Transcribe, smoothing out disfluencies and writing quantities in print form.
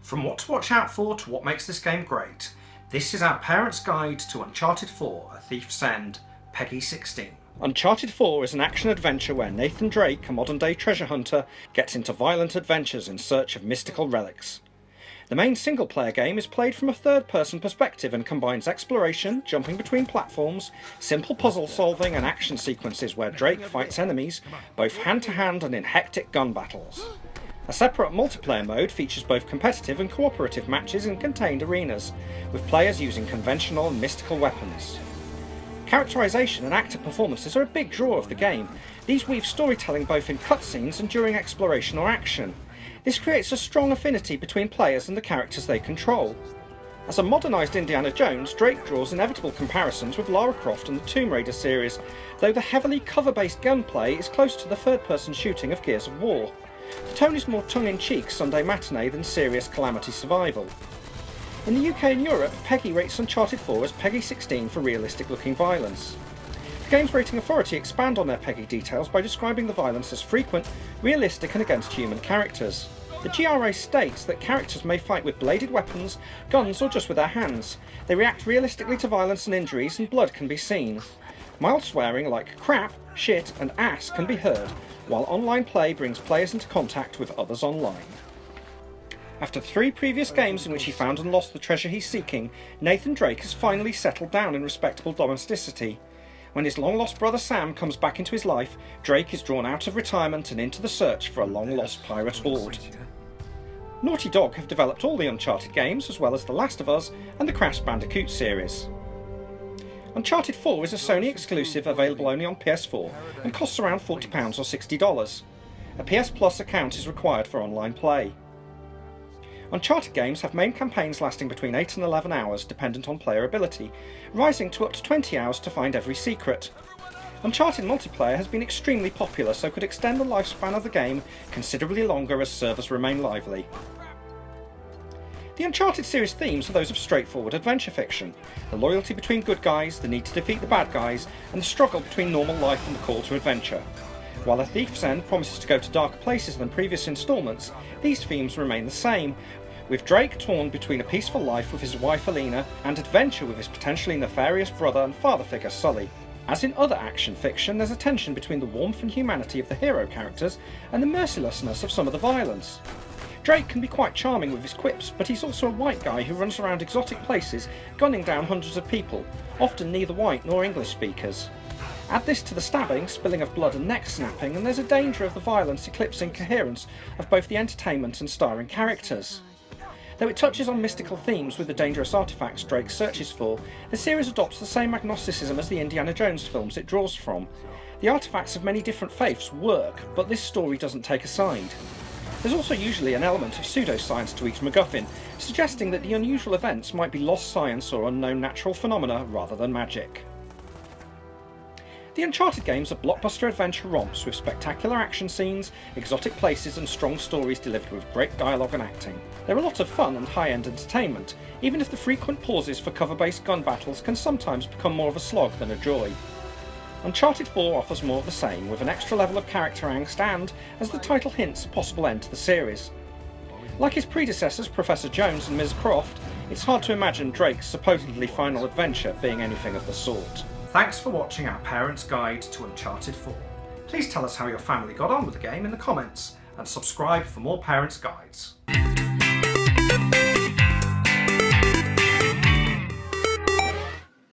From what to watch out for to what makes this game great, this is our parent's guide to Uncharted 4, A Thief's End, PEGI 16. Uncharted 4 is an action-adventure where Nathan Drake, a modern-day treasure hunter, gets into violent adventures in search of mystical relics. The main single-player game is played from a third-person perspective and combines exploration, jumping between platforms, simple puzzle-solving and action sequences where Drake fights enemies, both hand-to-hand and in hectic gun battles. A separate multiplayer mode features both competitive and cooperative matches in contained arenas, with players using conventional and mystical weapons. Characterization and actor performances are a big draw of the game. These weave storytelling both in cutscenes and during exploration or action. This creates a strong affinity between players and the characters they control. As a modernised Indiana Jones, Drake draws inevitable comparisons with Lara Croft and the Tomb Raider series, though the heavily cover-based gunplay is close to the third-person shooting of Gears of War. The tone is more tongue-in-cheek Sunday matinee than serious calamity survival. In the UK and Europe, PEGI rates Uncharted 4 as PEGI 16 for realistic-looking violence. The Games Rating Authority expand on their PEGI details by describing the violence as frequent, realistic and against human characters. The GRA states that characters may fight with bladed weapons, guns or just with their hands. They react realistically to violence and injuries, and blood can be seen. Mild swearing like crap, shit and ass can be heard, while online play brings players into contact with others online. After 3 previous games in which he found and lost the treasure he's seeking, Nathan Drake has finally settled down in respectable domesticity. When his long-lost brother Sam comes back into his life, Drake is drawn out of retirement and into the search for a long-lost pirate horde. Naughty Dog have developed all the Uncharted games, as well as The Last of Us and the Crash Bandicoot series. Uncharted 4 is a Sony exclusive available only on PS4 and costs around £40 or $60. A PS Plus account is required for online play. Uncharted games have main campaigns lasting between 8 and 11 hours dependent on player ability, rising to up to 20 hours to find every secret. Uncharted multiplayer has been extremely popular, so could extend the lifespan of the game considerably longer as servers remain lively. The Uncharted series themes are those of straightforward adventure fiction: the loyalty between good guys, the need to defeat the bad guys, and the struggle between normal life and the call to adventure. While A Thief's End promises to go to darker places than previous instalments, these themes remain the same, with Drake torn between a peaceful life with his wife Alina and adventure with his potentially nefarious brother and father figure Sully. As in other action fiction, there's a tension between the warmth and humanity of the hero characters and the mercilessness of some of the violence. Drake can be quite charming with his quips, but he's also a white guy who runs around exotic places, gunning down hundreds of people, often neither white nor English speakers. Add this to the stabbing, spilling of blood and neck snapping, and there's a danger of the violence eclipsing coherence of both the entertainment and starring characters. Though it touches on mystical themes with the dangerous artefacts Drake searches for, the series adopts the same agnosticism as the Indiana Jones films it draws from. The artefacts of many different faiths work, but this story doesn't take a side. There's also usually an element of pseudoscience to each MacGuffin, suggesting that the unusual events might be lost science or unknown natural phenomena rather than magic. The Uncharted games are blockbuster adventure romps with spectacular action scenes, exotic places and strong stories delivered with great dialogue and acting. They're a lot of fun and high-end entertainment, even if the frequent pauses for cover-based gun battles can sometimes become more of a slog than a joy. Uncharted 4 offers more of the same, with an extra level of character angst and, as the title hints, a possible end to the series. Like his predecessors Professor Jones and Ms. Croft, it's hard to imagine Drake's supposedly final adventure being anything of the sort. Thanks for watching our parent's guide to Uncharted 4. Please tell us how your family got on with the game in the comments, and subscribe for more parents' guides.